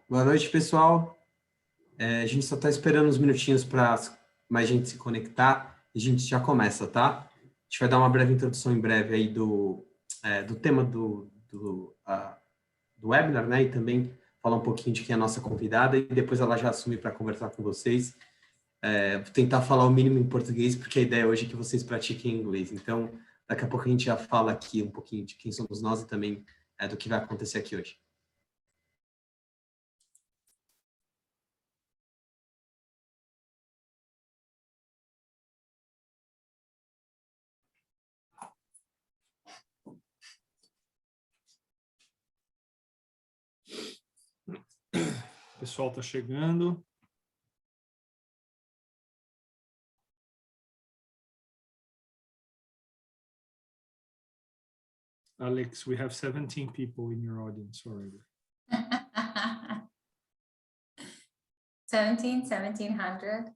Boa noite, pessoal. A gente só está esperando uns minutinhos para mais gente se conectar e a gente já começa, tá? A gente vai dar uma breve introdução em breve aí do tema do webinar, né? E também falar um pouquinho de quem é a nossa convidada e depois ela já assume para conversar com vocês. Vou tentar falar o mínimo em português, porque a ideia hoje é que vocês pratiquem inglês. Então, daqui a pouco a gente já fala aqui um pouquinho de quem somos nós e também do que vai acontecer aqui hoje. O pessoal está chegando. Alex, we have 17 people in your audience already. 1700,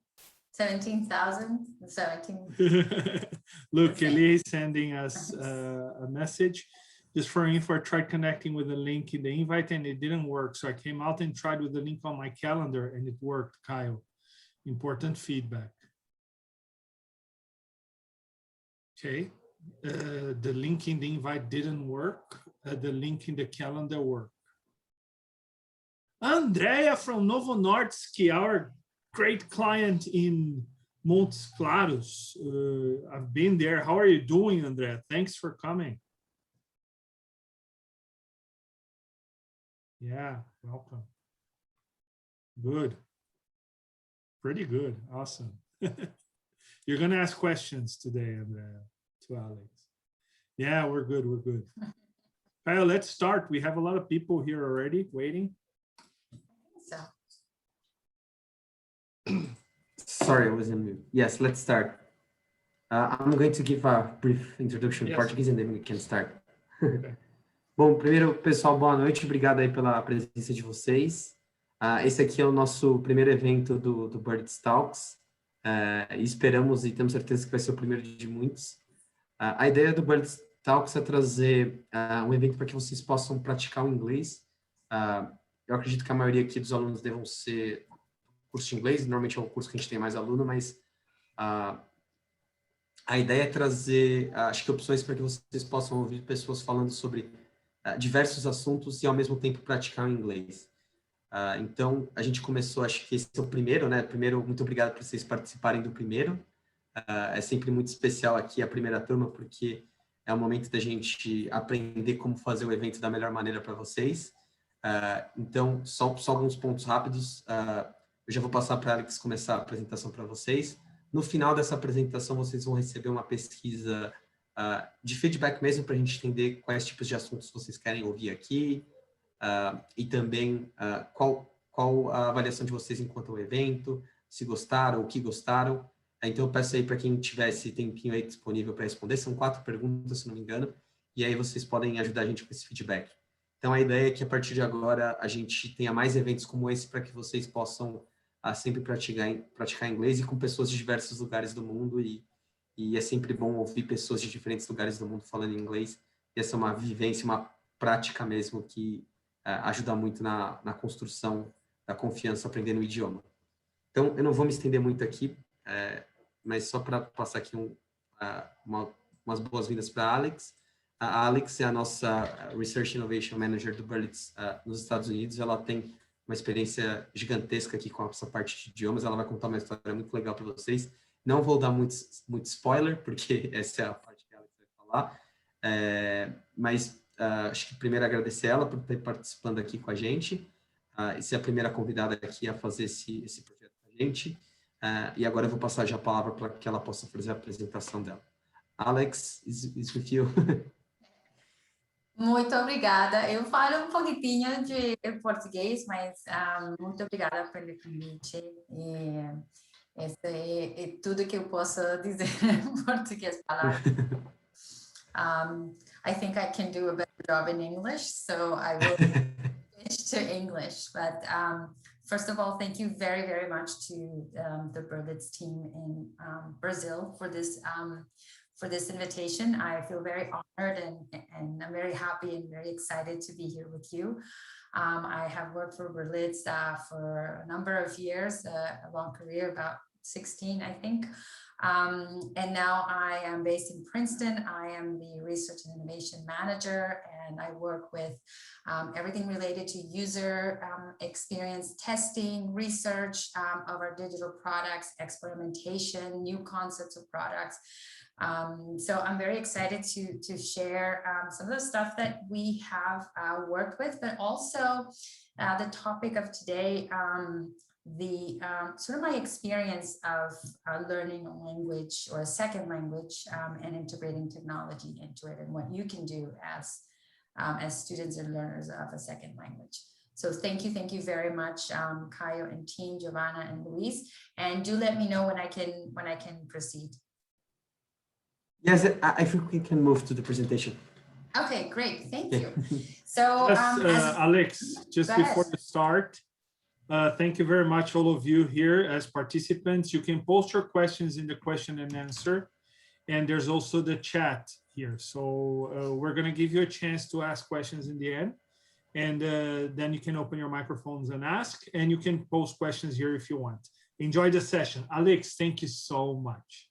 17,000, 17. Look, Eli is sending us a message. Just for info, I tried connecting with the link in the invite and it didn't work. So I came out and tried with the link on my calendar and it worked, Kyle. Important feedback. Okay. The link in the invite didn't work. The link in the calendar worked. Andrea from Novo Nordisk, our great client in Montes Claros. I've been there. How are you doing, Andrea? Thanks for coming. Yeah, welcome. Good. Pretty good. Awesome. You're going to ask questions today, Andrea, to Alex. Yeah, we're good. We're good. Kyle, let's start. We have a lot of people here already waiting. Sorry, I was in mute. Yes, let's start. I'm going to give a brief introduction in Portuguese and then we can start. Okay. Bom, primeiro, pessoal, boa noite. Obrigado aí pela presença de vocês. Esse aqui é o nosso primeiro evento do Berlitz Talks. E esperamos e temos certeza que vai ser o primeiro de muitos. A ideia do Berlitz Talks é trazer um evento para que vocês possam praticar o inglês. Eu acredito que a maioria aqui dos alunos devam ser curso de inglês. Normalmente é um curso que a gente tem mais aluno, mas a ideia é trazer, acho que opções para que vocês possam ouvir pessoas falando sobre diversos assuntos e ao mesmo tempo praticar o inglês. Então, a gente começou, acho que esse é o primeiro, né? Primeiro, muito obrigado por vocês participarem do primeiro. É sempre muito especial aqui a primeira turma, porque é o momento da gente aprender como fazer o evento da melhor maneira para vocês. Então, só alguns pontos rápidos. Eu já vou passar para a Alix começar a apresentação para vocês. No final dessa apresentação, vocês vão receber uma pesquisa de feedback mesmo para a gente entender quais tipos de assuntos vocês querem ouvir aqui e também qual a avaliação de vocês enquanto ao evento, se gostaram, o que gostaram. Então, eu peço aí para quem tiver esse tempinho aí disponível para responder. São 4 perguntas, se não me engano, e aí vocês podem ajudar a gente com esse feedback. Então, a ideia é que a partir de agora a gente tenha mais eventos como esse para que vocês possam sempre praticar inglês e com pessoas de diversos lugares do mundo e é sempre bom ouvir pessoas de diferentes lugares do mundo falando inglês. E essa é uma vivência, uma prática mesmo que ajuda muito na construção da confiança aprendendo o idioma. Então, eu não vou me estender muito aqui, mas só para passar aqui umas boas-vindas para a Alix. A Alix é a nossa Research Innovation Manager do Berlitz nos Estados Unidos. Ela tem uma experiência gigantesca aqui com essa parte de idiomas. Ela vai contar uma história muito legal para vocês. Não vou dar muito spoiler, porque essa é a parte que a Alix vai falar. Mas acho que primeiro agradecer ela por estar participando aqui com a gente. E ser a primeira convidada aqui a fazer esse projeto com a gente. E agora eu vou passar já a palavra para que ela possa fazer a apresentação dela. Alex, is with you. Muito obrigada. Eu falo um pouquinho de português, mas muito obrigada pelo convite. Esse é tudo que eu posso dizer em português. I think I can do a better job in English, so I will switch to English. But first of all, thank you very, very much to the Berlitz team in Brazil for this invitation. I feel very honored and I'm very happy and very excited to be here with you. I have worked for Berlitz for a number of years, a long career, about 16, I think. And now I am based in Princeton. I am the Research and Innovation Manager, and I work with everything related to user experience testing, research of our digital products, experimentation, new concepts of products. So I'm very excited to share some of the stuff that we have worked with, but also the topic of today, sort of my experience of learning a language or a second language and integrating technology into it, and what you can do as students and learners of a second language. So thank you very much, Caio and team, Giovanna and Luis, and do let me know when I can proceed. Yes, I think we can move to the presentation. Okay, great, thank you. So Alex, just before you start, thank you very much, all of you here as participants. You can post your questions in the question and answer, and there's also the chat here. So we're going to give you a chance to ask questions in the end, and then you can open your microphones and ask, and you can post questions here if you want. Enjoy the session. Alex, thank you so much.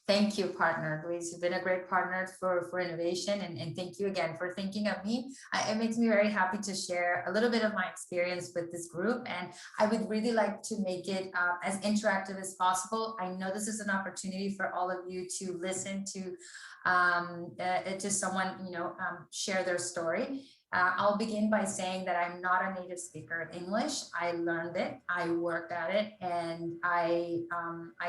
Thank you, partner. Luis, you've been a great partner for innovation, and thank you again for thinking of me. It makes me very happy to share a little bit of my experience with this group, and I would really like to make it as interactive as possible. I know this is an opportunity for all of you to listen to someone, share their story. I'll begin by saying that I'm not a native speaker of English. I learned it, I worked at it, and I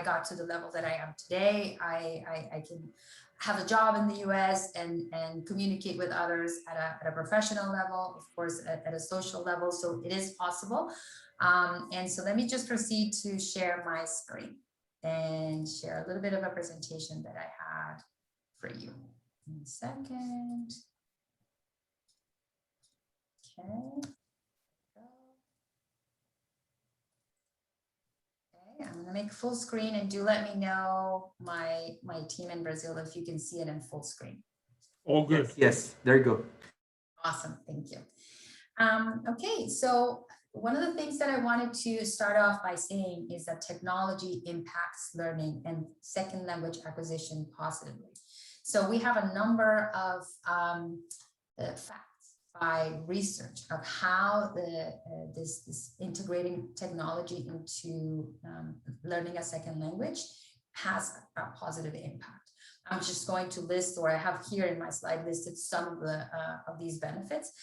got to the level that I am today. I can have a job in the US and communicate with others at a professional level, of course, at a social level. So it is possible. And so let me just proceed to share my screen and share a little bit of a presentation that I had for you. In a second. Okay, I'm going to make full screen, and do let me know, my team in Brazil, if you can see it in full screen. All good. Yes, there you go. Awesome, thank you. Okay, so one of the things that I wanted to start off by saying is that technology impacts learning and second language acquisition positively. So we have a number of facts by research of how this integrating technology into learning a second language has a positive impact. I'm just going to list, or I have here in my slide listed, some of these benefits,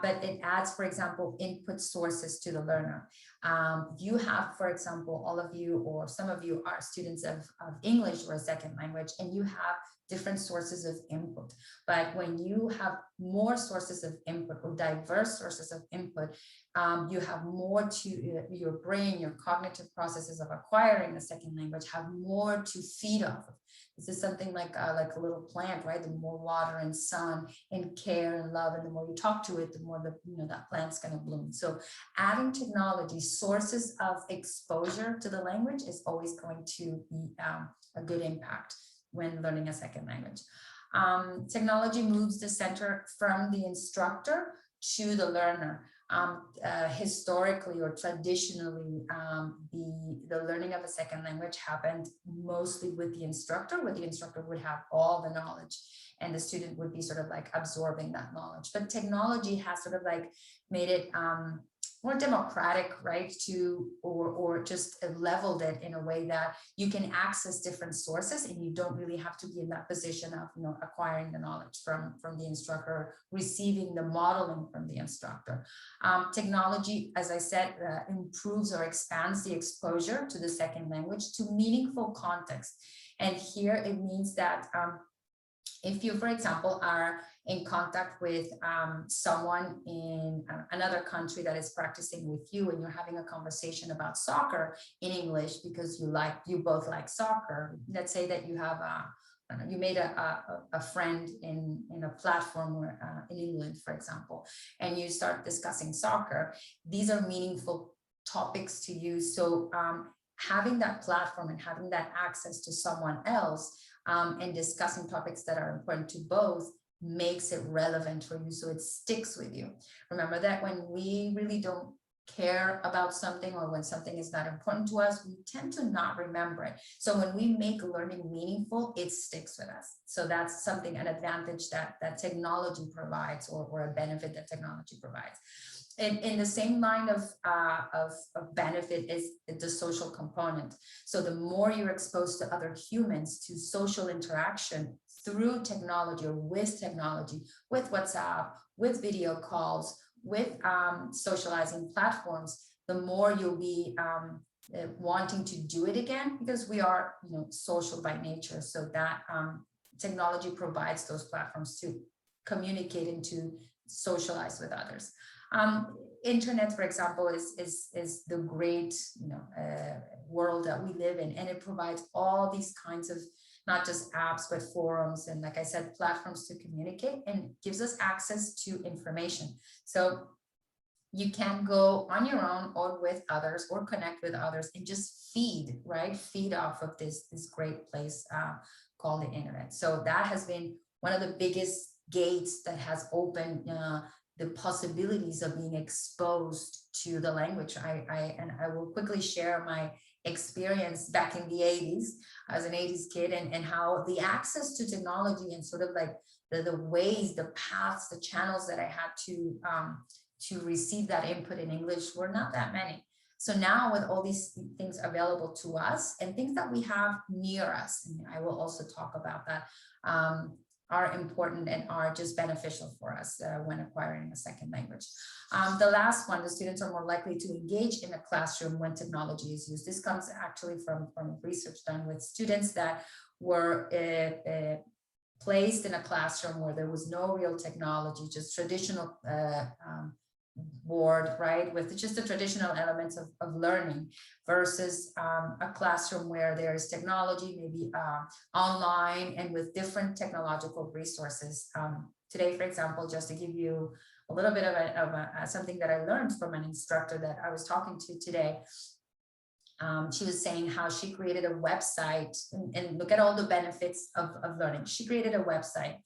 but it adds, for example, input sources to the learner. You have, for example, all of you or some of you are students of English or a second language, and you have different sources of input. But when you have more sources of input or diverse sources of input, you have more to your brain, your cognitive processes of acquiring a second language have more to feed off of. This is something like a little plant, right? The more water and sun and care and love, and the more you talk to it, the more that plant's going to bloom. So adding technology, sources of exposure to the language is always going to be a good impact when learning a second language. Technology moves the center from the instructor to the learner. Historically or traditionally, the learning of a second language happened mostly with the instructor, where the instructor would have all the knowledge and the student would be sort of like absorbing that knowledge. But technology has sort of like made it more democratic, right? Or just leveled it in a way that you can access different sources, and you don't really have to be in that position of acquiring the knowledge from the instructor, receiving the modeling from the instructor. Technology, as I said, improves or expands the exposure to the second language to meaningful context. And here it means that if you, for example, are in contact with someone in another country that is practicing with you, and you're having a conversation about soccer in English because you both like soccer. Let's say that you have you made a friend in a platform where, in England, for example, and you start discussing soccer. These are meaningful topics to you. So having that platform and having that access to someone else and discussing topics that are important to both makes it relevant for you, so it sticks with you. Remember that when we really don't care about something, or when something is not important to us, we tend to not remember it. So when we make learning meaningful, it sticks with us. So that's something, an advantage that technology provides, or a benefit that technology provides. In the same line of benefit is the social component. So the more you're exposed to other humans, to social interaction through technology, or with technology, with WhatsApp, with video calls, with socializing platforms, the more you'll be wanting to do it again, because we are, social by nature. So that technology provides those platforms to communicate and to socialize with others. Internet, for example, is the great world that we live in, and it provides all these kinds of, not just apps, but forums, and like I said, platforms to communicate, and gives us access to information. So you can go on your own, or with others, or connect with others, and just feed off of this great place called the internet. So that has been one of the biggest gates that has opened the possibilities of being exposed to the language. I will quickly share my experience back in the 80s. I was an 80s kid, and how the access to technology, and sort of like the ways, the paths, the channels that I had to receive that input in English were not that many. So now, with all these things available to us, and things that we have near us, and I will also talk about that, are important and are just beneficial for us when acquiring a second language. The last one, the students are more likely to engage in a classroom when technology is used. This comes actually from research done with students that were placed in a classroom where there was no real technology, just traditional board, with just the traditional elements of learning, versus a classroom where there's technology, maybe online, and with different technological resources. Today, for example, just to give you a little bit of something that I learned from an instructor that I was talking to today. She was saying how she created a website, and look at all the benefits of learning. She created a website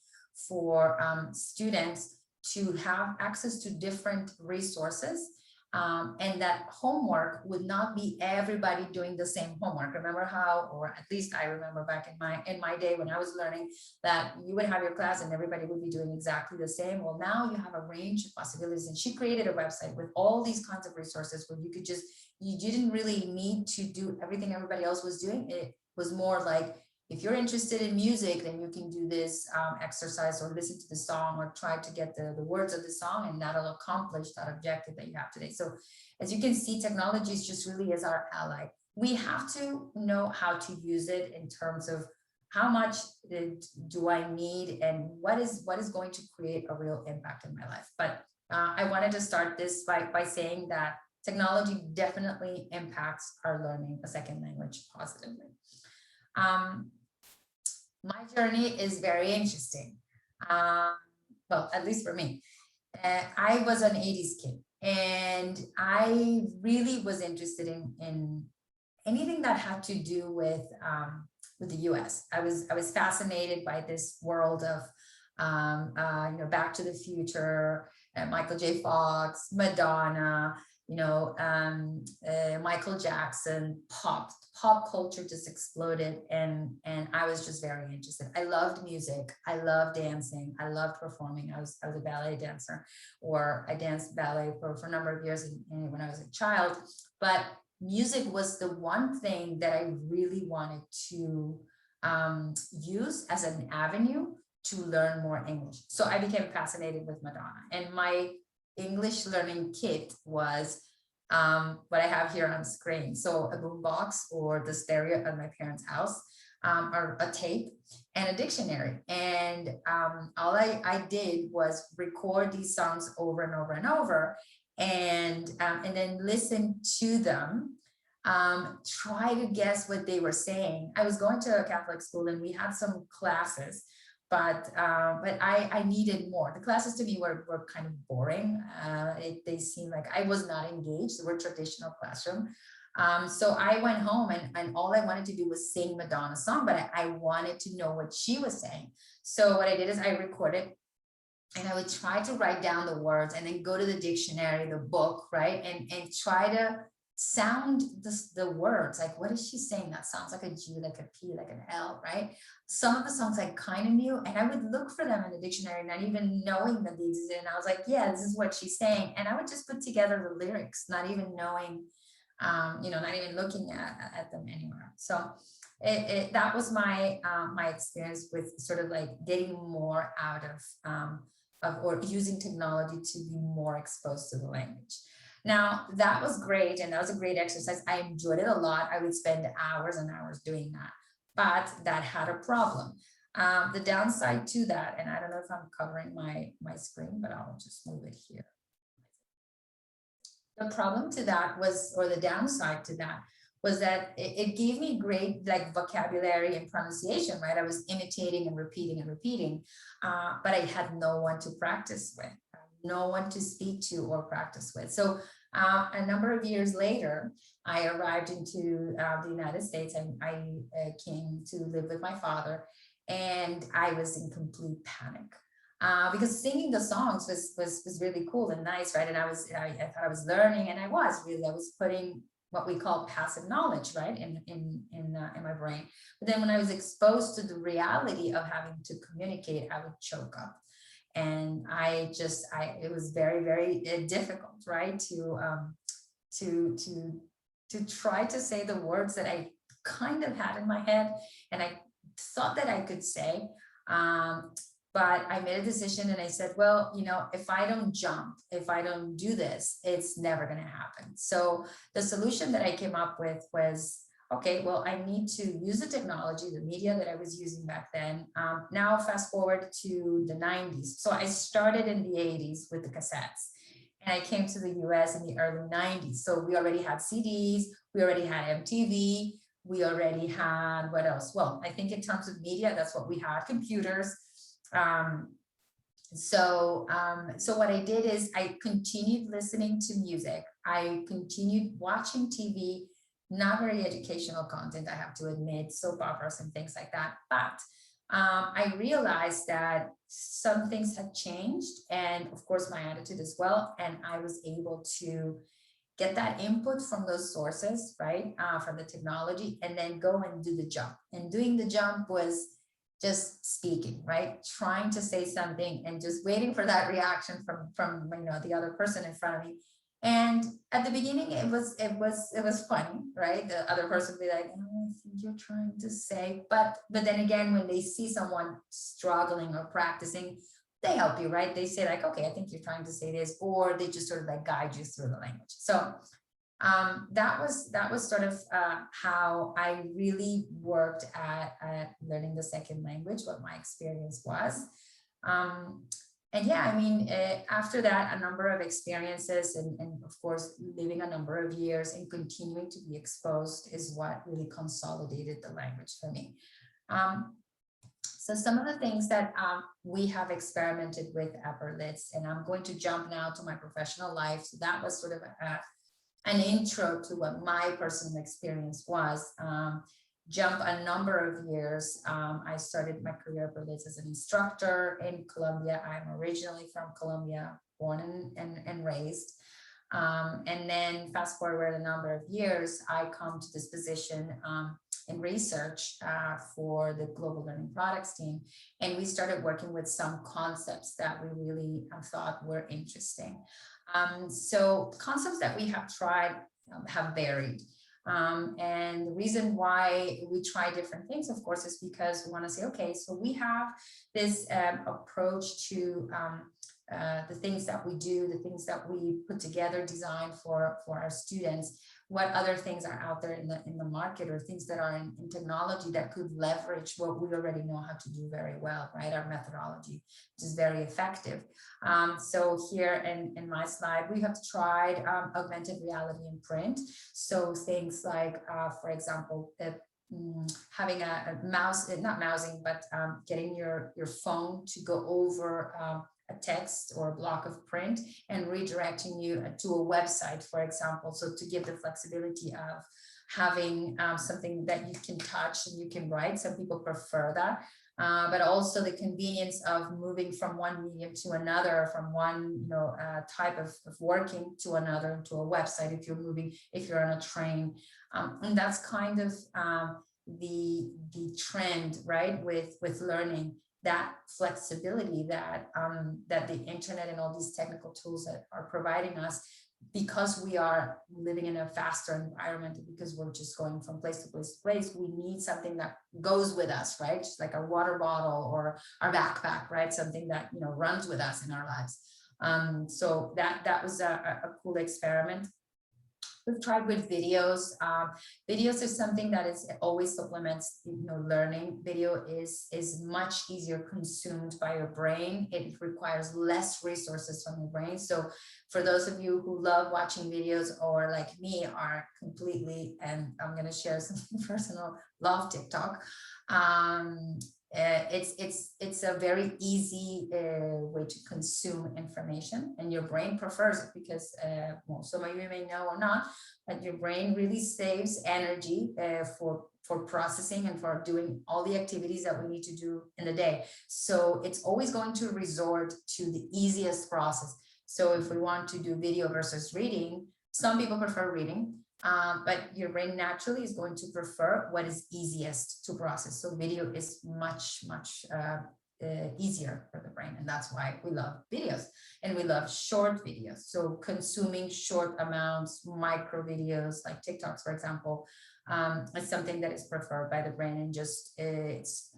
for students to have access to different resources, and that homework would not be everybody doing the same homework. Remember how, or at least I remember back in my day when I was learning, that you would have your class and everybody would be doing exactly the same. Well, now you have a range of possibilities, and she created a website with all these kinds of resources where you could just, you didn't really need to do everything everybody else was doing. It was more like, if you're interested in music, then you can do this exercise, or listen to the song, or try to get the words of the song, and that'll accomplish that objective that you have today. So as you can see, technology is just really as our ally. We have to know how to use it in terms of how much do I need, and what is going to create a real impact in my life. But I wanted to start this by saying that technology definitely impacts our learning a second language positively. My journey is very interesting. Well, at least for me. I was an 80s kid, and I really was interested in anything that had to do with the US. I was fascinated by this world of Back to the Future, Michael J. Fox, Madonna, Michael Jackson. Pop culture just exploded, and I was just very interested. I loved music, I loved dancing, I loved performing. I was a ballet dancer, or I danced ballet for a number of years when I was a child. But music was the one thing that I really wanted to use as an avenue to learn more English. So I became fascinated with Madonna, and my English learning kit was what I have here on screen. So a boombox, or the stereo at my parents' house, or a tape, and a dictionary. And all I did was record these songs over and over and over, and then listen to them, try to guess what they were saying. I was going to a Catholic school, and we had some classes, but I needed more. The classes to me were kind of boring. They seemed like I was not engaged. They were traditional classroom. So I went home, and all I wanted to do was sing Madonna's song, but I wanted to know what she was saying. So what I did is I recorded and I would try to write down the words and then go to the dictionary, the book, right? And try to sound the words, like, what is she saying? That sounds like a G, like a P, like an L, right? Some of the songs I kind of knew, and I would look for them in the dictionary, not even knowing that they existed. And I was like, yeah, this is what she's saying. And I would just put together the lyrics, not even knowing, not even looking at them anywhere. So that was my my experience with sort of like getting more out of or using technology to be more exposed to the language. Now, that was great, and that was a great exercise. I enjoyed it a lot. I would spend hours and hours doing that, but that had a problem. The downside to that, and I don't know if I'm covering my screen, but I'll just move it here. The problem to that was, or the downside to that, was that it gave me great like vocabulary and pronunciation, right? I was imitating and repeating, but I had no one to practice with, no one to speak to or practice with. So a number of years later, I arrived into the United States, and I came to live with my father, and I was in complete panic. Because singing the songs was really cool and nice, right? And I thought I was learning, and I was putting what we call passive knowledge, right, in my brain. But then when I was exposed to the reality of having to communicate, I would choke up. And it was very, very difficult, right, to try to say the words that I kind of had in my head, and I thought that I could say, but I made a decision, and I said, well, if I don't jump, if I don't do this, it's never going to happen. So the solution that I came up with was, okay, well, I need to use the technology, the media that I was using back then. Now fast forward to the 90s. So I started in the 80s with the cassettes, and I came to the US in the early 90s. So we already had CDs, we already had MTV, we already had, what else? Well, I think in terms of media, that's what we had, computers. So what I did is I continued listening to music. I continued watching TV, not very educational content, I have to admit, soap operas and things like that. But I realized that some things had changed, and of course my attitude as well. And I was able to get that input from those sources, right, from the technology, and then go and do the jump. And doing the jump was just speaking, right, trying to say something and just waiting for that reaction from the other person in front of me. And at the beginning, it was funny, right? The other person would be like, oh, I think you're trying to say, but then again, when they see someone struggling or practicing, they help you, right? They say like, okay, I think you're trying to say this, or they just sort of like guide you through the language. So that was sort of how I really worked at learning the second language, what my experience was. And yeah, I mean, after that, a number of experiences and of course, living a number of years and continuing to be exposed is what really consolidated the language for me. So some of the things that we have experimented with at Berlitz, and I'm going to jump now to my professional life. So that was sort of an intro to what my personal experience was. Jump a number of years. I started my career at Berlitz as an instructor in Colombia. I'm originally from Colombia, born and raised. And then fast forward a number of years, I come to this position in research for the Global Learning Products team. And we started working with some concepts that we really thought were interesting. So concepts that we have tried have varied. And the reason why we try different things, of course, is because we want to say, okay, so we have this approach to the things that we do, the things that we put together, design for our students. What other things are out there in the market, or things that are in technology that could leverage what we already know how to do very well, right? Our methodology, which is very effective. So here in my slide, we have tried augmented reality in print. So things like, for example, having a mouse, not mousing, but getting your phone to go over a text or a block of print and redirecting you to a website, for example. So to give the flexibility of having something that you can touch and you can write. Some people prefer that. but also the convenience of moving from one medium to another, from one type of working to another, to a website if you're moving, if you're on a train. And that's kind of the trend, right, with learning, that flexibility that that the internet and all these technical tools that are providing us, because we are living in a faster environment, because we're just going from place to place to place, we need something that goes with us, right? Just like our water bottle or our backpack, right? Something that, runs with us in our lives. So that was a cool experiment. We've tried with videos. Videos is something that is always supplements, learning. Video is much easier consumed by your brain. It requires less resources from your brain. So for those of you who love watching videos, or like me are completely, and I'm going to share something personal, love TikTok. It's a very easy way to consume information, and your brain prefers it because, well, some of you may know or not, but your brain really saves energy for processing and for doing all the activities that we need to do in the day. So it's always going to resort to the easiest process. So if we want to do video versus reading, some people prefer reading. But your brain naturally is going to prefer what is easiest to process. So video is much easier for the brain. And that's why we love videos, and we love short videos. So consuming short amounts, micro videos like TikToks, for example, is something that is preferred by the brain, and just its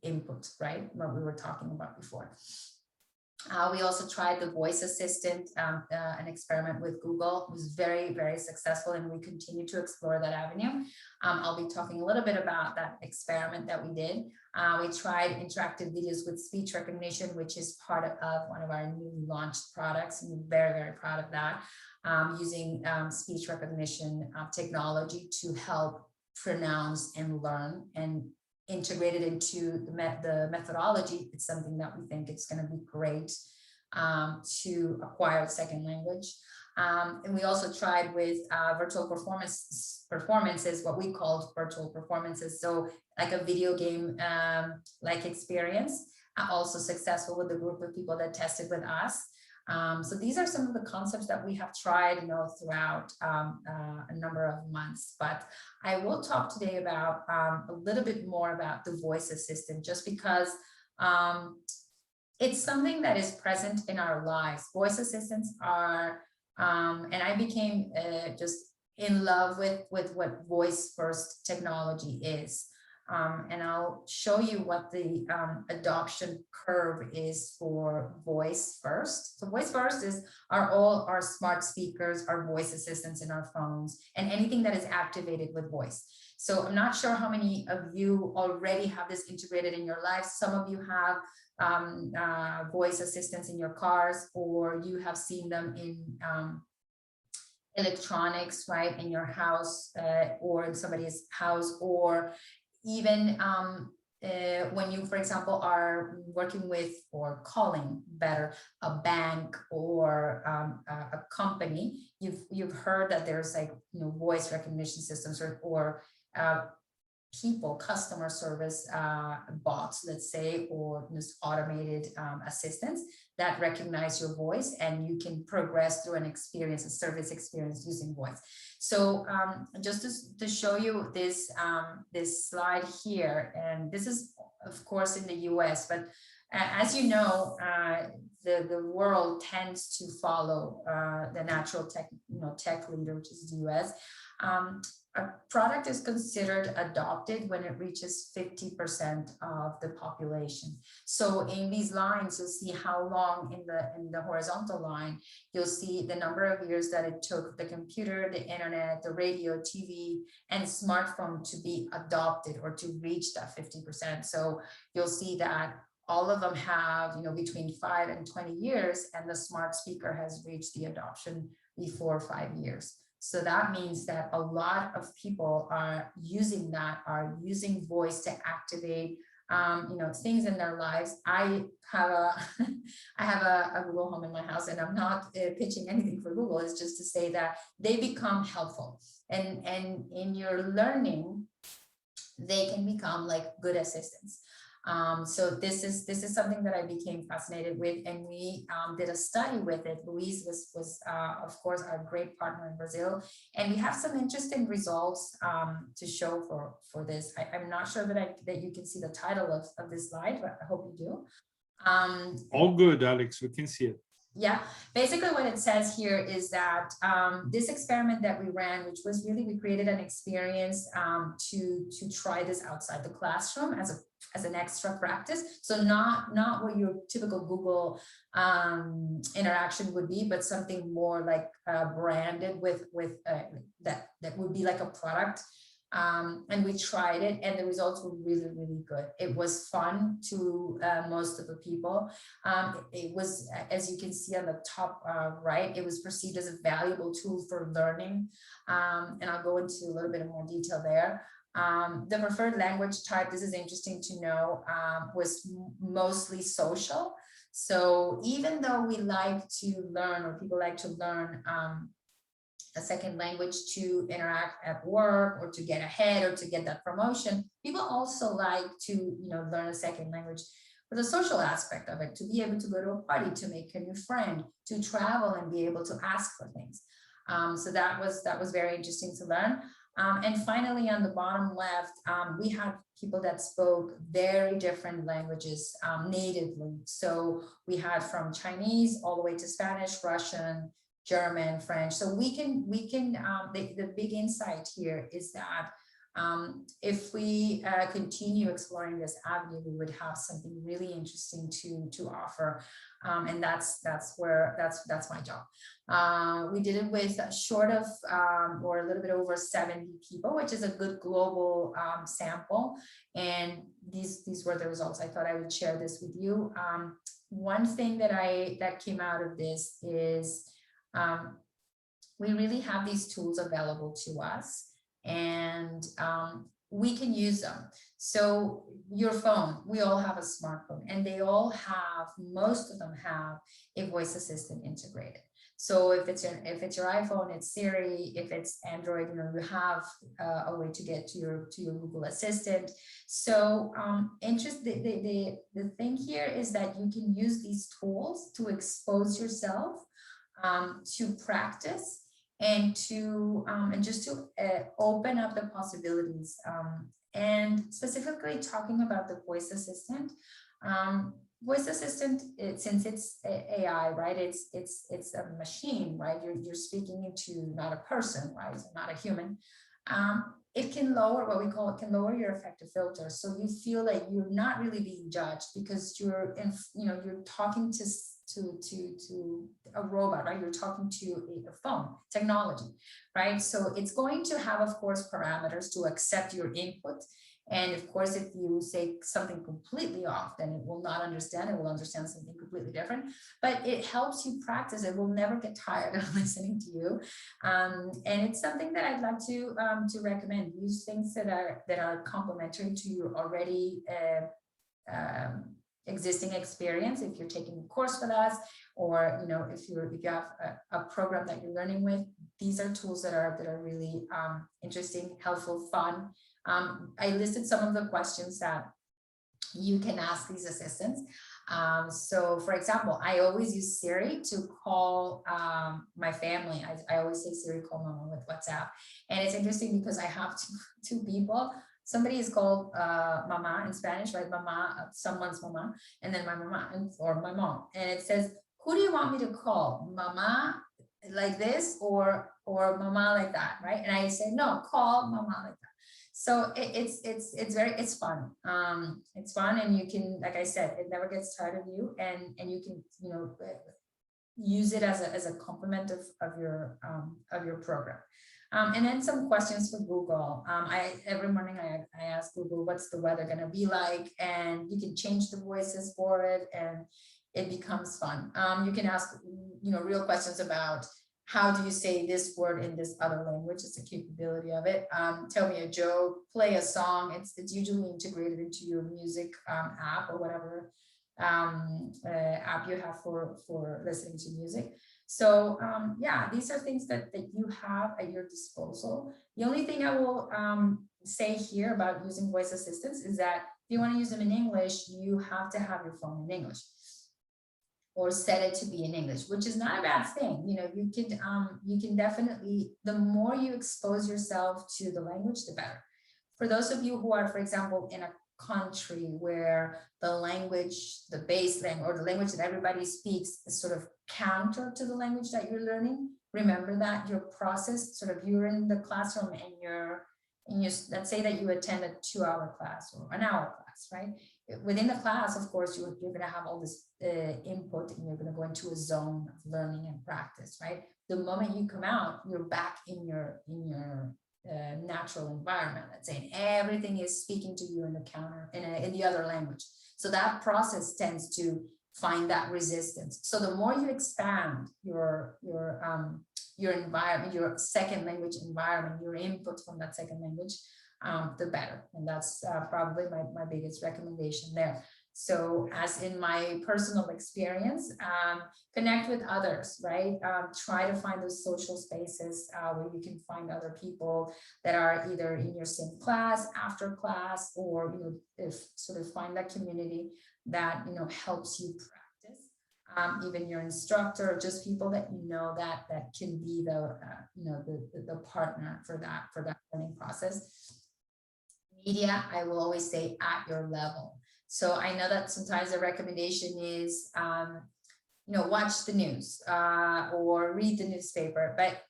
input, right? What we were talking about before. We also tried the voice assistant, an experiment with Google. It was very, very successful, and we continue to explore that avenue. I'll be talking a little bit about that experiment that we did. We tried interactive videos with speech recognition, which is part of one of our newly launched products, and we're very, very proud of that, using speech recognition technology to help pronounce and learn, and integrated into the methodology. It's something that we think it's going to be great to acquire a second language. And we also tried with virtual performances, what we called virtual performances. So like a video game like experience, also successful with the group of people that tested with us. So these are some of the concepts that we have tried, throughout a number of months. But I will talk today about a little bit more about the voice assistant, just because it's something that is present in our lives. Voice assistants are, and I became just in love with what voice first technology is. And I'll show you what the adoption curve is for voice first. So voice first are all our smart speakers, our voice assistants in our phones, and anything that is activated with voice. So I'm not sure how many of you already have this integrated in your life. Some of you have voice assistants in your cars, or you have seen them in electronics, right, in your house or in somebody's house, or even when you, for example, are working with, or calling better, a bank or a company, you've heard that there's like, voice recognition systems, or people, customer service bots, let's say, or just automated assistants that recognize your voice, and you can progress through a service experience using voice. So just to show you this this slide here, and this is of course in the US, but as you know, the world tends to follow the natural tech leader, which is the US. A product is considered adopted when it reaches 50% of the population. So in these lines, you'll see how long in the horizontal line, you'll see the number of years that it took the computer, the internet, the radio, TV, and smartphone to be adopted or to reach that 50%. So you'll see that all of them have, between 5 and 20 years, and the smart speaker has reached the adoption before 5 years. So that means that a lot of people are using voice to activate, things in their lives. I have a Google Home in my house, and I'm not pitching anything for Google. It's just to say that they become helpful, and in your learning, they can become like good assistants. So this is something that I became fascinated with, and we did a study with it. Louise was of course our great partner in Brazil, and we have some interesting results to show for this. I'm not sure that you can see the title of this slide, but I hope you do. All good, Alex, we can see it. Yeah, basically what it says here is that this experiment that we ran, which was really, we created an experience to try this outside the classroom as an extra practice. So not what your typical Google interaction would be, but something more like branded with that would be like a product. And we tried it, and the results were really, really good. It was fun to most of the people. It was, as you can see on the top right, it was perceived as a valuable tool for learning. And I'll go into a little bit more detail there. The preferred language type, this is interesting to know, was mostly social. So even though we like to learn, or people like to learn a second language to interact at work, or to get ahead, or to get that promotion, people also like to learn a second language for the social aspect of it, to be able to go to a party, to make a new friend, to travel and be able to ask for things. So that was very interesting to learn. And finally, on the bottom left, we had people that spoke very different languages natively. So we had from Chinese all the way to Spanish, Russian, German, French. So we can the big insight here is that if we continue exploring this avenue, we would have something really interesting to offer, and that's my job. We did it with short of or a little bit over 70 people, which is a good global sample, and these were the results. I thought I would share this with you. One thing that came out of this is we really have these tools available to us, and we can use them. So your phone, we all have a smartphone, and they all have, most of them have a voice assistant integrated. So if it's your iPhone, it's Siri. If it's Android, you have a way to get to your Google Assistant. So the thing here is that you can use these tools to expose yourself to practice, and just to open up the possibilities. And specifically talking about the voice assistant, since it's AI, right? It's a machine, right? You're speaking into not a person, right? So not a human. It can lower lower your affective filter, so you feel like you're not really being judged, because you're talking to a robot, right? You're talking to a phone technology, right? So it's going to have, of course, parameters to accept your input. And of course, if you say something completely off, then it will not understand. It will understand something completely different. But it helps you practice. It will never get tired of listening to you. And it's something that I'd like to recommend. Use things that are complementary to your already existing experience. If you're taking a course with us, or if you have a program that you're learning with, these are tools that are really interesting, helpful, fun. I listed some of the questions that you can ask these assistants. So for example, I always use Siri to call my family. I always say, Siri, call mama with WhatsApp. And it's interesting because I have two people. Somebody is called mama in Spanish, right? Mama, someone's mama, and then my mama or my mom. And it says, who do you want me to call? Mama like this or mama like that, right? And I say, no, call mama like that. So it's fun. It's fun, and you can, like I said, it never gets tired of you, and you can use it as a complement of your program. And then some questions for Google. Every morning I ask Google, what's the weather going to be like? And you can change the voices for it, and it becomes fun. You can ask, real questions about how do you say this word in this other language? It's a capability of it. Tell me a joke, play a song. It's usually integrated into your music app or whatever app you have for listening to music. So yeah, these are things that you have at your disposal. The only thing I will say here about using voice assistants is that if you want to use them in English, you have to have your phone in English or set it to be in English, which is not a bad thing. You know, you can definitely, the more you expose yourself to the language, the better. For those of you who are, for example, in a country where the language, the base language, or the language that everybody speaks is sort of counter to the language that you're learning, remember that your process, sort of, you're in the classroom and let's say that you attend a 2-hour class or an hour class, right? Within the class, of course, you're going to have all this input, and you're going to go into a zone of learning and practice, right? The moment you come out, you're back in your natural environment, let's say, and everything is speaking to you in the counter in the other language. So that process tends to find that resistance. So the more you expand your environment, your second language environment, your input from that second language, the better. And that's probably my biggest recommendation there. So as in my personal experience, connect with others, right? Try to find those social spaces where you can find other people that are either in your same class, after class, or, you know, if sort of find that community that, you know, helps you practice. Even your instructor, or just people that you know that can be the the partner for that learning process. Media, I will always say, at your level. So I know that sometimes the recommendation is, you know, watch the news or read the newspaper, but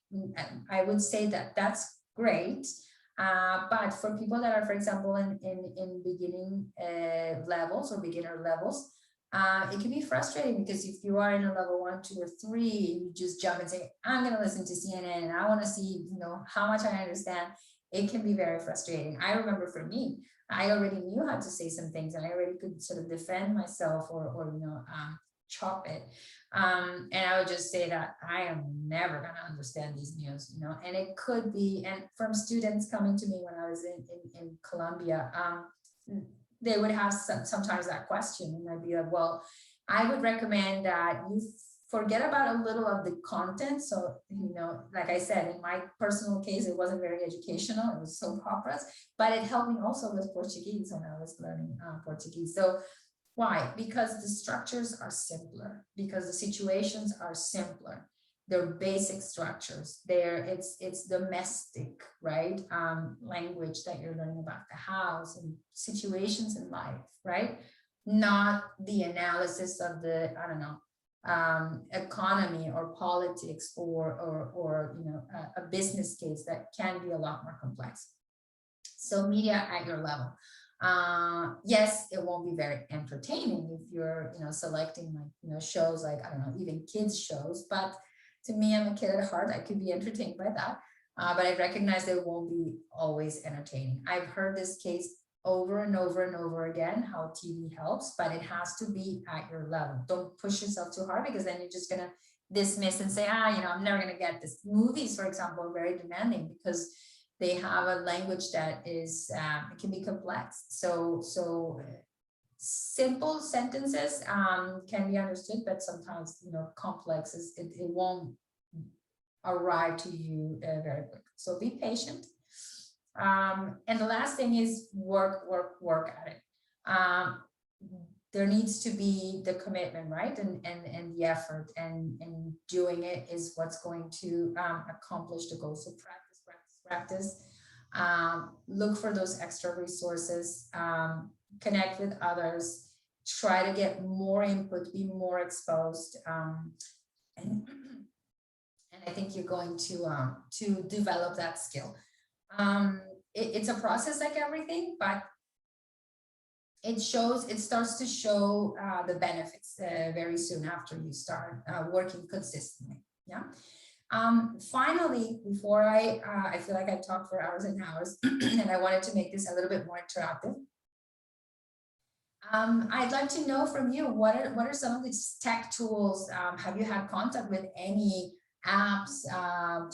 I would say that that's great. But for people that are, for example, in beginning levels or beginner levels, it can be frustrating, because if you are in a level 1, 2, or 3, you just jump and say, I'm going to listen to CNN and I want to see, you know, how much I understand. It can be very frustrating. I remember for me, I already knew how to say some things, and I already could sort of defend myself or you know, chop it. And I would just say that I am never going to understand these news, you know, and it could be, and from students coming to me when I was in Colombia, they would have sometimes that question, and I'd be like, well, I would recommend that you forget about a little of the content. So, you know, like I said, in my personal case, it wasn't very educational. It was soap operas, but it helped me also with Portuguese when I was learning Portuguese. So why? Because the structures are simpler, because the situations are simpler. They're basic structures. It's domestic, right? Language that you're learning about the house and situations in life, right? Not the analysis of the, I don't know, economy or politics or you know, a business case that can be a lot more complex. So media at your level. Yes, it won't be very entertaining if you're, you know, selecting, like, you know, shows like, I don't know, even kids shows, but to me, I'm a kid at heart. I could be entertained by that, but I recognize that it won't be always entertaining. I've heard this case over and over and over again, how TV helps, but it has to be at your level. Don't push yourself too hard, because then you're just going to dismiss and say, you know, I'm never going to get this. Movies, for example, are very demanding because they have a language that is, it can be complex. So simple sentences can be understood, but sometimes, you know, complex it won't arrive to you very quick. So be patient. And the last thing is work at it. There needs to be the commitment, right? And the effort, and doing it is what's going to accomplish the goals. So practice. Look for those extra resources, connect with others, try to get more input, be more exposed. And I think you're going to develop that skill. It's a process like everything, but it starts to show the benefits very soon after you start working consistently. Yeah. Finally, before I feel like I talked for hours and hours, and I wanted to make this a little bit more interactive. I'd like to know from you, what are some of these tech tools? Have you had contact with any apps,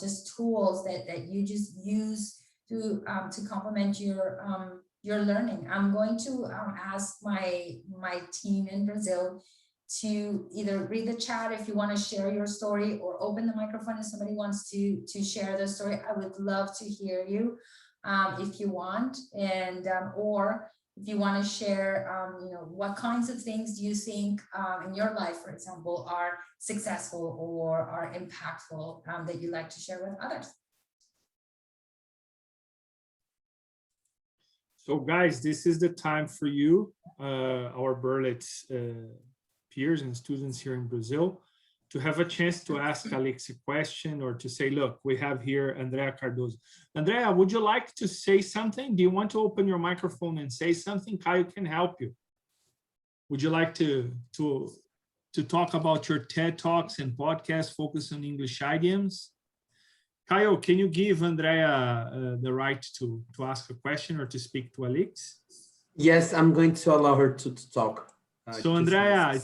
just tools that you just use to complement your learning? I'm going to ask my team in Brazil to either read the chat if you want to share your story, or open the microphone if somebody wants to share their story. I would love to hear you if you want, and or if you want to share, you know, what kinds of things do you think in your life, for example, are successful or are impactful that you like to share with others. So guys, this is the time for you, our Berlitz peers and students here in Brazil, to have a chance to ask Alix a question, or to say, look, we have here Andrea Cardoso. Andrea, would you like to say something? Do you want to open your microphone and say something? Caio can help you. Would you like to talk about your TED Talks and podcast focused on English idioms? Caio, can you give Andrea the right to ask a question or to speak to Alix? Yes, I'm going to allow her to talk. So Andrea,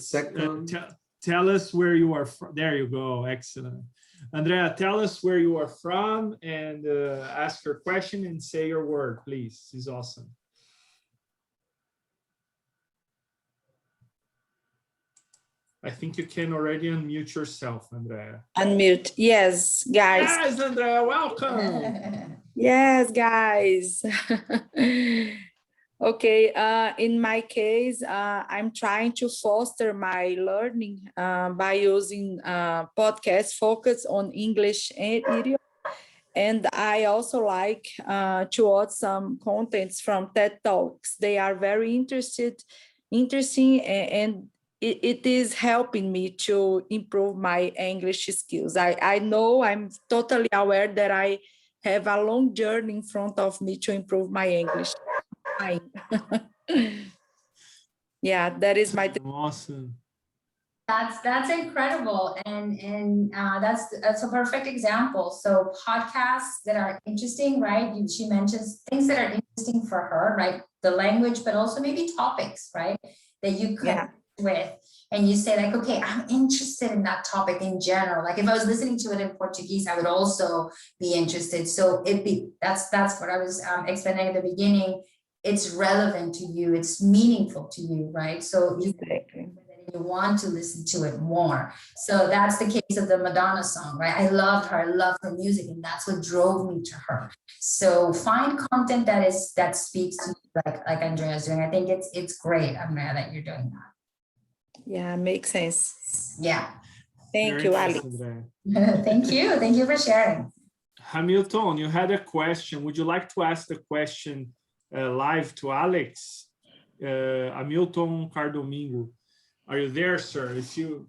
tell us where you are from. There you go, excellent. Andrea, tell us where you are from and ask your question and say your word, please. This is awesome. I think you can already unmute yourself, Andrea. Unmute. Yes, guys. Yes, Andrea, welcome. Yes, guys. Okay, in my case, I'm trying to foster my learning by using podcasts focused on English and idiom. And I also like to watch some contents from TED Talks. They are very interesting, and it is helping me to improve my English skills. I know, I'm totally aware that I have a long journey in front of me to improve my English. Yeah, that is my awesome. That's incredible, and that's a perfect example. So podcasts that are interesting, right? She mentions things that are interesting for her, right? The language, but also maybe topics, right? That you could with, and you say like, okay, I'm interested in that topic in general. Like if I was listening to it in Portuguese, I would also be interested. So that's what I was explaining at the beginning. It's relevant to you. It's meaningful to you, right? So you want to listen to it more. So that's the case of the Madonna song, right? I loved her. I love her music, and that's what drove me to her. So find content that speaks to you, like Andrea's doing. I think it's great, Andrea, that you're doing that. Yeah, makes sense. Yeah. Thank you, Alix. Thank you. Thank you for sharing. Hamilton, you had a question. Would you like to ask the question live to Alix? Hamilton Cardomingo. Are you there, sir? If you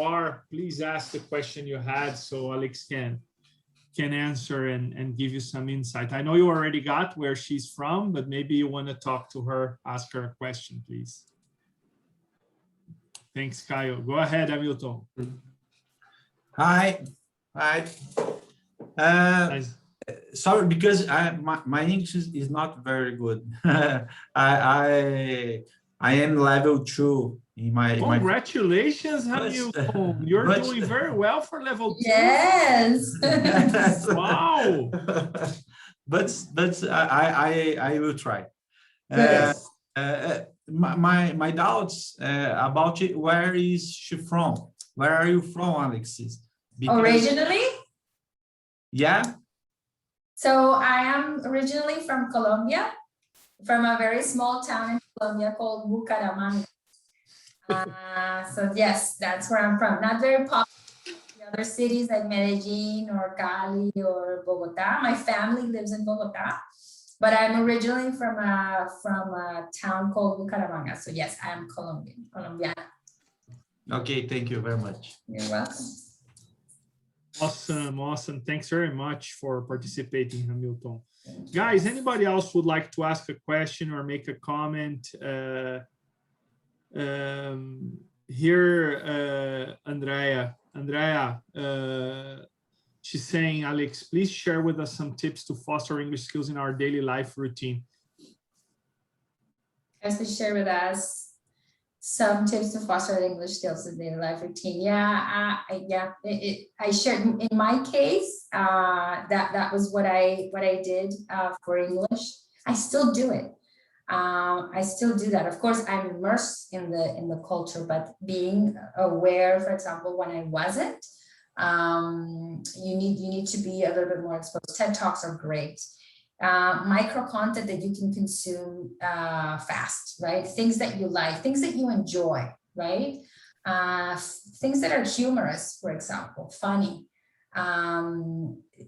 are, please ask the question you had so Alix can answer and give you some insight. I know you already got where she's from, but maybe you want to talk to her, ask her a question, please. Thanks, Caio. Go ahead, Hamilton. Hi. Nice. Sorry, because my English is not very good. I am level 2 in my. Congratulations, Hamilton. You're doing very well for level 2. Yes. Wow. But I will try. Yes. My doubts about it, where is she from? Where are you from, Alexis? Originally? Yeah. So I am originally from Colombia, from a very small town in Colombia called Bucaramanga. So yes, that's where I'm from. Not very popular in the other cities like Medellin or Cali or Bogota. My family lives in Bogota, but I'm originally from a town called Bucaramanga. So yes, I am Colombiana. Okay, thank you very much. You're welcome. Awesome. Thanks very much for participating, Hamilton. Guys, anybody else would like to ask a question or make a comment? Here, Andrea, she's saying, Alix, please share with us some tips to foster English skills in our daily life routine. As to share with us some tips to foster English skills in daily life routine. I shared in my case, that was what I did for English. I still do it. I still do that. Of course, I'm immersed in the culture, but being aware, for example, when I wasn't, you need to be a little bit more exposed. TED Talks are great. Micro content that you can consume fast, right? Things that you like, things that you enjoy, right? Things that are humorous, for example, funny.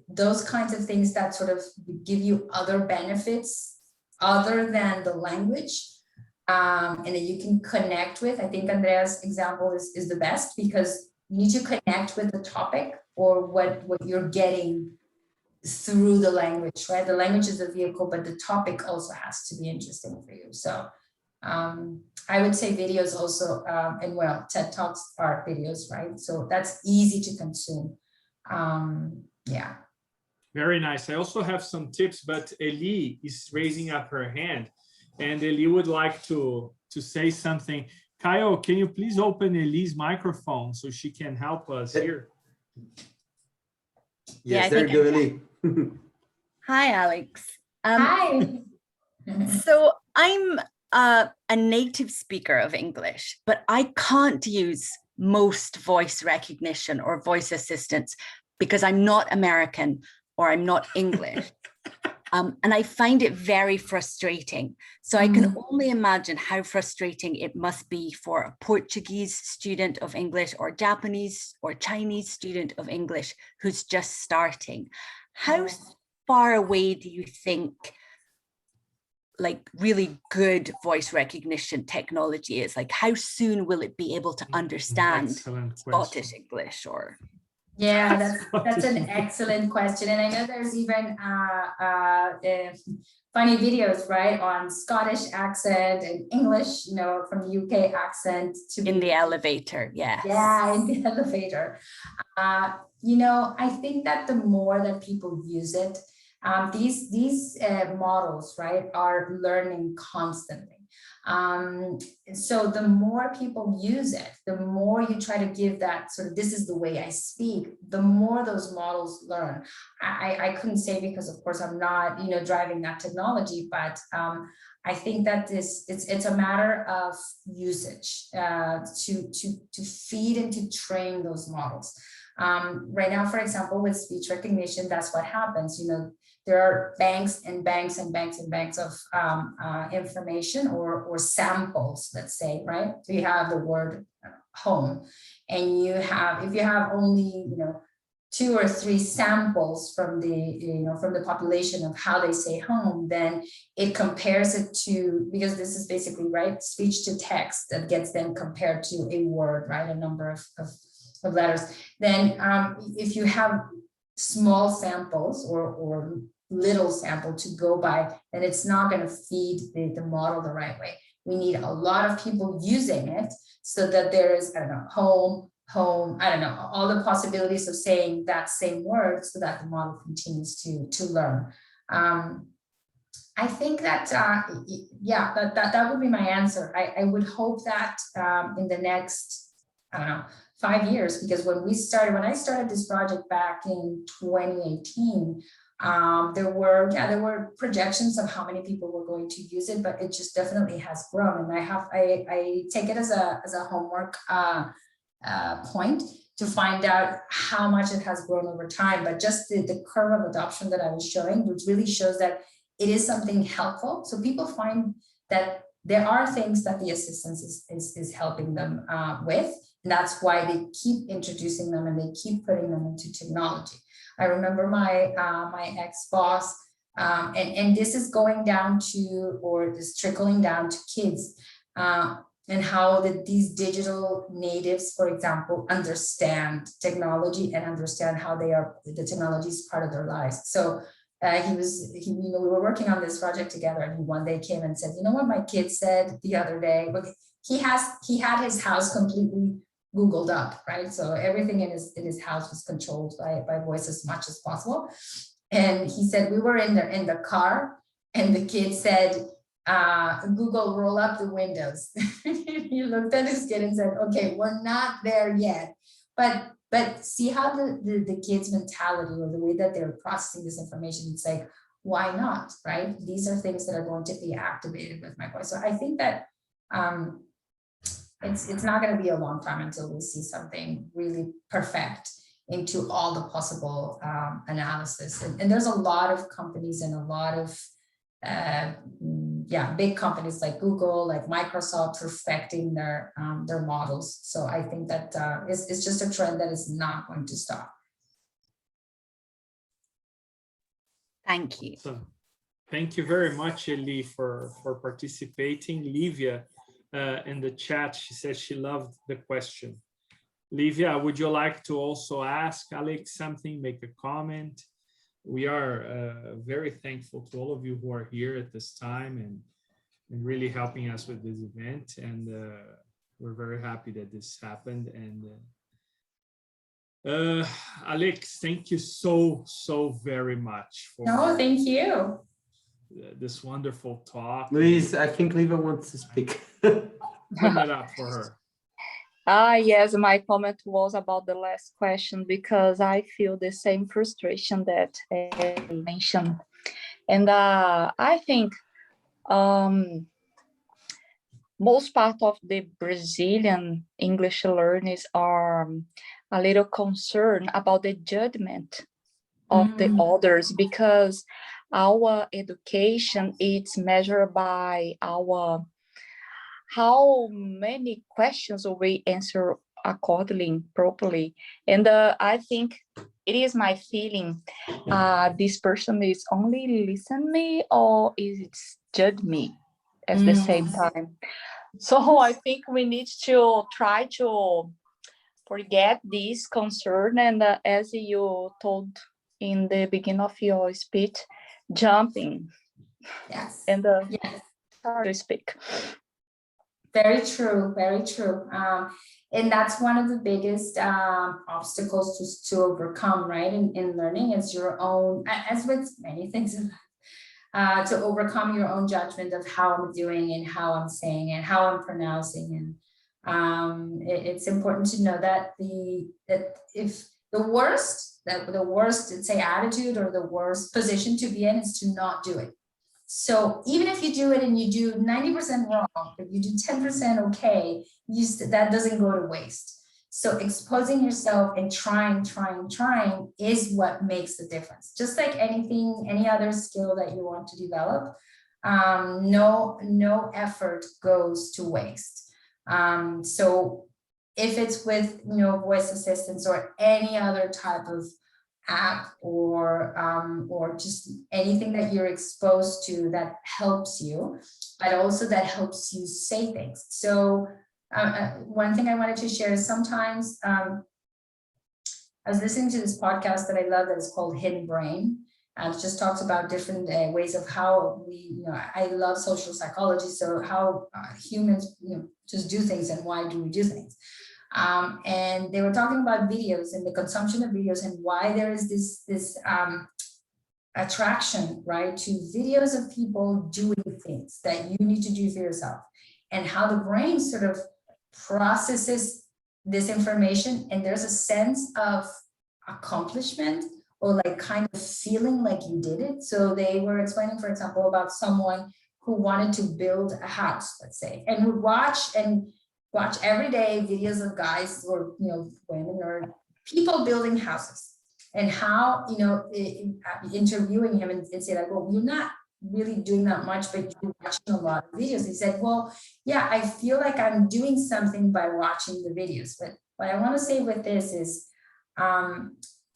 Those kinds of things that sort of give you other benefits other than the language, and that you can connect with. I think Andrea's example is the best, because you need to connect with the topic or what you're getting through the language, right? The language is a vehicle, but the topic also has to be interesting for you. So I would say videos also, and well, TED Talks are videos, right? So that's easy to consume. Yeah. Very nice. I also have some tips, but Eli is raising up her hand, and Eli would like to say something. Kyle, can you please open Eli's microphone so she can help us here? Yes, there you go, Eli. Hi, Alex. Hi. So I'm a native speaker of English, but I can't use most voice recognition or voice assistants because I'm not American or I'm not English. And I find it very frustrating. So I can only imagine how frustrating it must be for a Portuguese student of English or Japanese or Chinese student of English who's just starting. How far away do you think like really good voice recognition technology is? Like how soon will it be able to understand Scottish English or? Yeah, that's an excellent question. And I know there's even funny videos, right, on Scottish accent and English, you know, from the UK accent to in the elevator. Yes. Yeah, in the elevator. You know, I think that the more that people use it, these models, right, are learning constantly. So the more people use it, the more you try to give that sort of, this is the way I speak, the more those models learn. I couldn't say because of course I'm not, you know, driving that technology, but I think that it's a matter of usage to feed and to train those models. Right now, for example, with speech recognition, that's what happens. You know, there are banks and banks and banks and banks of information or samples, let's say, right? So you have the word home, and you have, if you have only, you know, 2 or 3 samples from the, you know, from the population of how they say home, then it compares it to, because this is basically, right, speech to text that gets then compared to a word, right, a number of letters. Then if you have small samples or little sample to go by, then it's not going to feed the model the right way. We need a lot of people using it so that there is, I don't know, home, I don't know, all the possibilities of saying that same word so that the model continues to learn. I think that, yeah, that would be my answer. I would hope that in the next, I don't know, 5 years, because when I started this project back in 2018, there were projections of how many people were going to use it, but it just definitely has grown. And I take it as a homework point to find out how much it has grown over time. But just the curve of adoption that I was showing, which really shows that it is something helpful. So people find that there are things that the assistance is helping them with. And that's why they keep introducing them and they keep putting them into technology. I remember my ex-boss, and this is going down to, or is trickling down to kids, and how these digital natives, for example, understand technology and understand how the technology is part of their lives. So you know, we were working on this project together, and he one day came and said, you know what my kid said the other day? But he had his house completely Googled up, right? So everything in his house was controlled by voice as much as possible. And he said, we were in the car, and the kid said, Google, roll up the windows. He looked at his kid and said, okay, we're not there yet. But see how the kid's mentality or the way that they're processing this information, it's like, why not, right? These are things that are going to be activated with my voice. So I think that it's not going to be a long time until we see something really perfect into all the possible analysis. And there's a lot of companies and a lot of big companies like Google, like Microsoft, perfecting their models. So I think that it's just a trend that is not going to stop. Thank you. So, thank you very much, Eli, for participating. Livia, in the chat, she says she loved the question. Livia, would you like to also ask Alix something, make a comment? We are very thankful to all of you who are here at this time and really helping us with this event. And we're very happy that this happened. And Alix, thank you so very much for thank you. This wonderful talk. Luis, I think Livia wants to speak. Open it up for her. Yes, my comment was about the last question, because I feel the same frustration that you mentioned. And I think most part of the Brazilian English learners are a little concerned about the judgment of the others, because our education is measured by our how many questions we answer accordingly, properly. And I think it is my feeling, this person is only listen me or is it judge me at the same time. So I think we need to try to forget this concern. And as you told in the beginning of your speech, jumping. Yes. And yes. Start to speak. Very true, very true. And that's one of the biggest obstacles to overcome, right? In learning is your own, as with many things, to overcome your own judgment of how I'm doing and how I'm saying and how I'm pronouncing. And it's important to know that if the worst, let's say, attitude or the worst position to be in is to not do it. So even if you do it and you do 90% wrong, if you do 10% okay, that doesn't go to waste. So exposing yourself and trying is what makes the difference. Just like anything, any other skill that you want to develop, no effort goes to waste. So if it's with voice assistants or any other type of app or just anything that you're exposed to that helps you, but also that helps you say things. So one thing I wanted to share is sometimes I was listening to this podcast that I love that is called Hidden Brain, and it just talks about different ways of how we, I love social psychology, so how humans just do things and why do we do things. And they were talking about videos and the consumption of videos and why there is this attraction, right, to videos of people doing things that you need to do for yourself, and how the brain sort of processes this information, and there's a sense of accomplishment or like kind of feeling like you did it. So they were explaining, for example, about someone who wanted to build a house, let's say, and would watch every day videos of guys or women or people building houses, and how interviewing him and say like, well, you're not really doing that much, but you're watching a lot of videos. He said, well, yeah, I feel like I'm doing something by watching the videos. But what I want to say with this is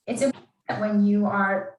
it's important that when you are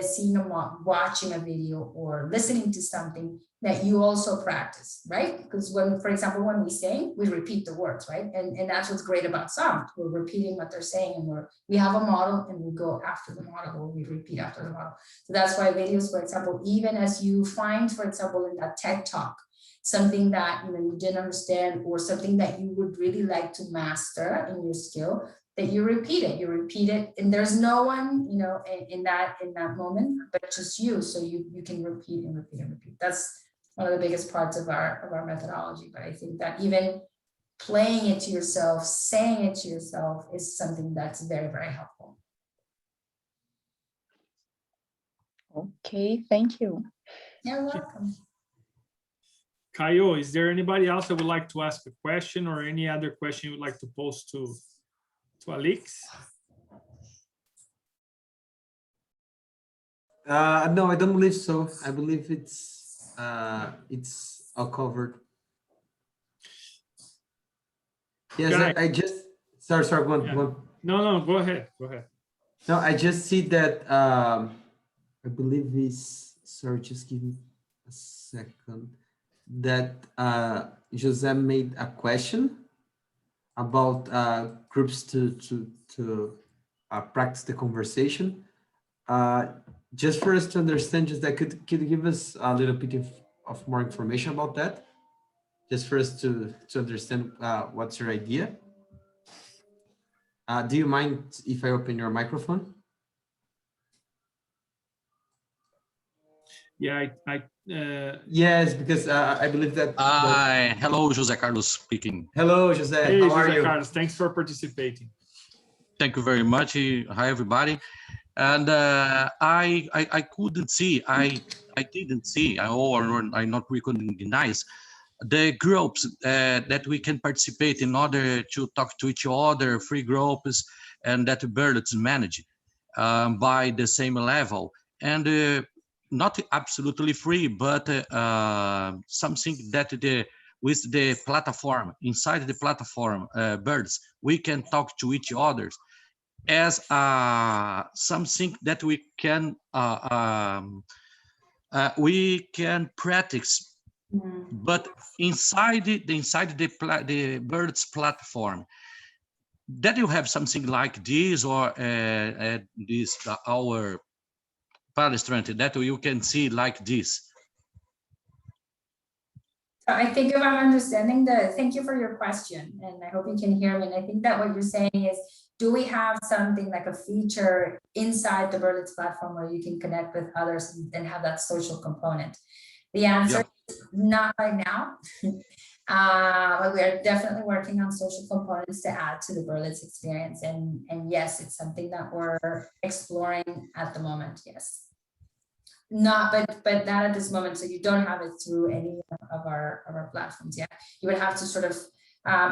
seeing watching a video or listening to something, that you also practice, right? Because for example, when we sing, we repeat the words, right? And that's what's great about sound. We're repeating what they're saying, and we have a model and we go after the model, or we repeat after the model. So that's why videos, for example, even as you find, for example, in that TED Talk, something that you didn't understand or something that you would really like to master in your skill, that you repeat it, and there's no one, in that moment, but just you. So you can repeat and repeat and repeat. That's one of the biggest parts of our methodology. But I think that even playing it to yourself, saying it to yourself, is something that's very, very helpful. Okay, thank you. You're welcome. Caio, is there anybody else that would like to ask a question or any other question you would like to pose to Alix? No, I don't believe so. I believe it's all covered. Yes, Guy. I just sorry, one, Yeah. one. No, go ahead. Go ahead. No, I just see that I believe is sorry, just give me a second. That Jose made a question about groups to practice the conversation. Just for us to understand, just that could you give us a little bit of more information about that? Just for us to understand what's your idea. Do you mind if I open your microphone? Yeah, Yes, because I believe that. Hello, José Carlos speaking. Hello, Jose. hey, How are José you? Carlos, thanks for participating. Thank you very much. Hi, everybody. And I couldn't see, I didn't see, or I not recognize the groups that we can participate in order to talk to each other, free groups, and that Berlitz manage by the same level. And not absolutely free, but something that with the platform, inside the platform, Berlitz, we can talk to each other as something that we can practice, but inside the Berlitz platform. That you have something like this, or this our palestrant that you can see like this. I think if I'm understanding thank you for your question, and I hope you can hear me. And I think that what you're saying is, do we have something like a feature inside the Berlitz platform where you can connect with others and have that social component? The answer is not right now, but we are definitely working on social components to add to the Berlitz experience. And yes, it's something that we're exploring at the moment, yes. Not, but not at this moment. So you don't have it through any of our platforms yet. You would have to sort of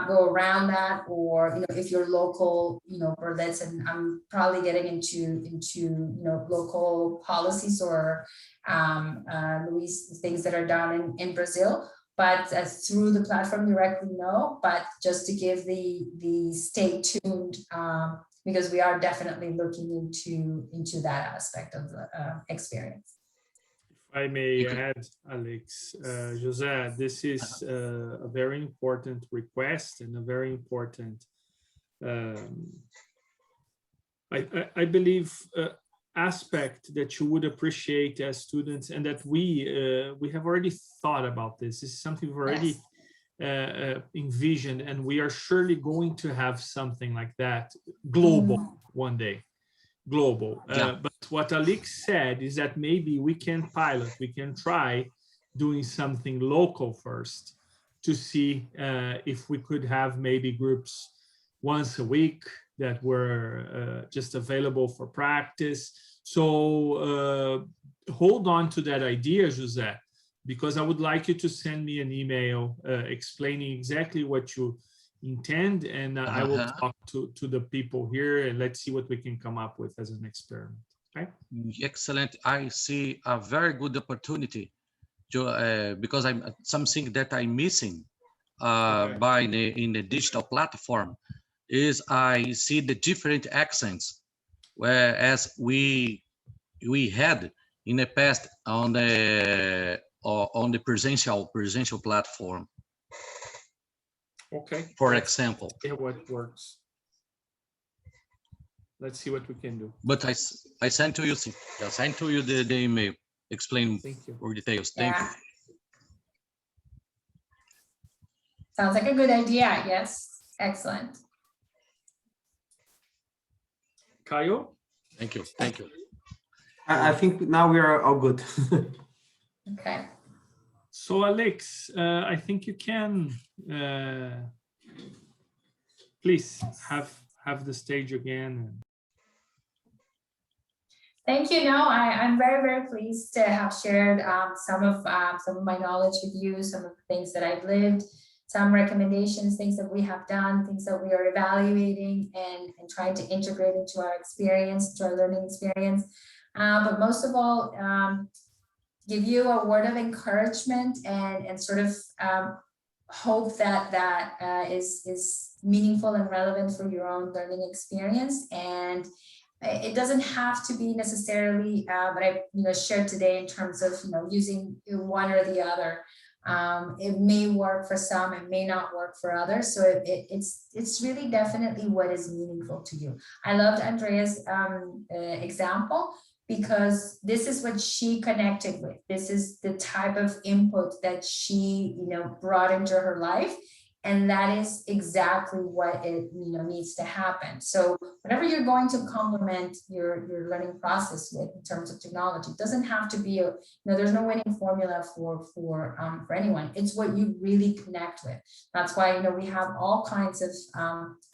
go around that, or if you're local, Berlitz, and I'm probably getting into local policies or Luis, things that are done in Brazil. But through the platform directly, no. But just to give the stay tuned, because we are definitely looking into that aspect of the experience. I may add, Alix, José, this is a very important request and a very important, I believe, aspect that you would appreciate as students, and that we have already thought about this. This is something we've already envisioned, and we are surely going to have something like that global one day. Global. But what Alix said is that maybe we can pilot, we can try doing something local first to see if we could have maybe groups once a week that were just available for practice. So hold on to that idea, José, because I would like you to send me an email explaining exactly what you intend, and I will talk to the people here, and let's see what we can come up with as an experiment. Okay. Excellent. I see a very good opportunity to because I'm something that I'm missing in the digital platform is I see the different accents, whereas we had in the past on the presential platform. Okay. For example. Yeah, what works. Let's see what we can do. But I sent to you the email explain more details. Thank you. Sounds like a good idea. Yes. Excellent. Caio? Thank you. Thank you. I think now we are all good. Okay. So Alix, I think you can please have the stage again. Thank you. No, I'm very, very pleased to have shared some of my knowledge with you, some of the things that I've lived, some recommendations, things that we have done, things that we are evaluating and trying to integrate into our experience, to our learning experience. But most of all, give you a word of encouragement and sort of hope that is meaningful and relevant for your own learning experience. And it doesn't have to be necessarily what I shared today in terms of using one or the other. It may work for some, it may not work for others. So it's really definitely what is meaningful to you. I loved Andrea's example, because this is what she connected with. This is the type of input that she brought into her life. And that is exactly what it needs to happen. So whatever you're going to complement your learning process with in terms of technology, it doesn't have to be there's no winning formula for anyone. It's what you really connect with. That's why we have all kinds of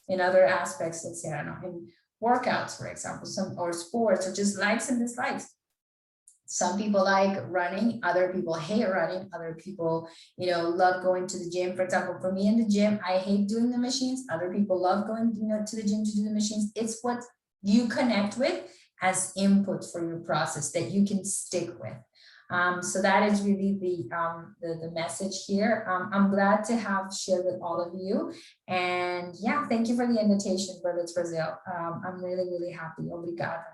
in other aspects, let's say, I don't know, in workouts, for example, or sports, or just likes and dislikes. Some people like running, other people hate running, other people, love going to the gym. For example, for me in the gym, I hate doing the machines. Other people love going to the gym to do the machines. It's what you connect with as input for your process that you can stick with. So that is really the message here. I'm glad to have shared with all of you. And yeah, thank you for the invitation, Berlitz Brasil. I'm really, really happy. Obrigada.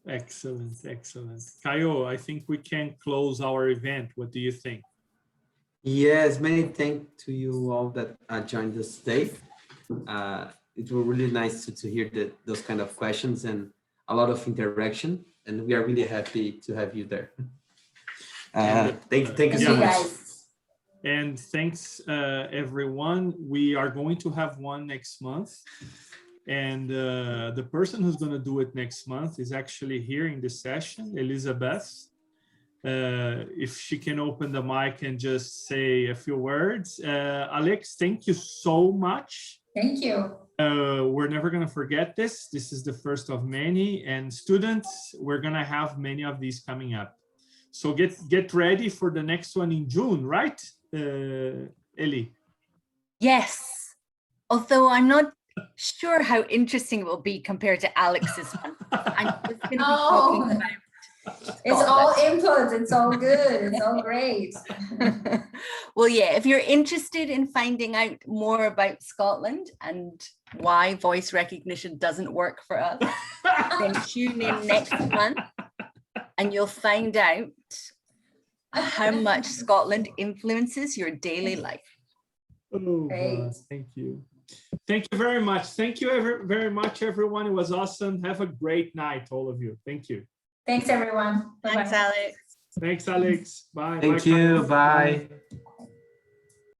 Excellent, excellent. Caio, I think we can close our event. What do you think? Yes, many thanks to you all that joined us today. It was really nice to hear those kind of questions and a lot of interaction, and we are really happy to have you there. Thank you so much. And thanks, everyone. We are going to have one next month. And the person who's going to do it next month is actually here in this session, Elizabeth. If she can open the mic and just say a few words. Alix, thank you so much. Thank you. We're never going to forget this. This is the first of many. And students, we're going to have many of these coming up. So get ready for the next one in June, right, Eli? Yes. Although I'm not sure how interesting it will be compared to Alix's one. I'm just going to be talking about it's all input. It's all good. It's all great. Well, yeah, if you're interested in finding out more about Scotland and why voice recognition doesn't work for us, then tune in next month and you'll find out how much Scotland influences your daily life. Oh, God, thank you. Thank you very much. Thank you very much, everyone. It was awesome. Have a great night, all of you. Thank you. Thanks, everyone. Thanks, Alix. Thanks, Alix. Bye. Thank you. Bye.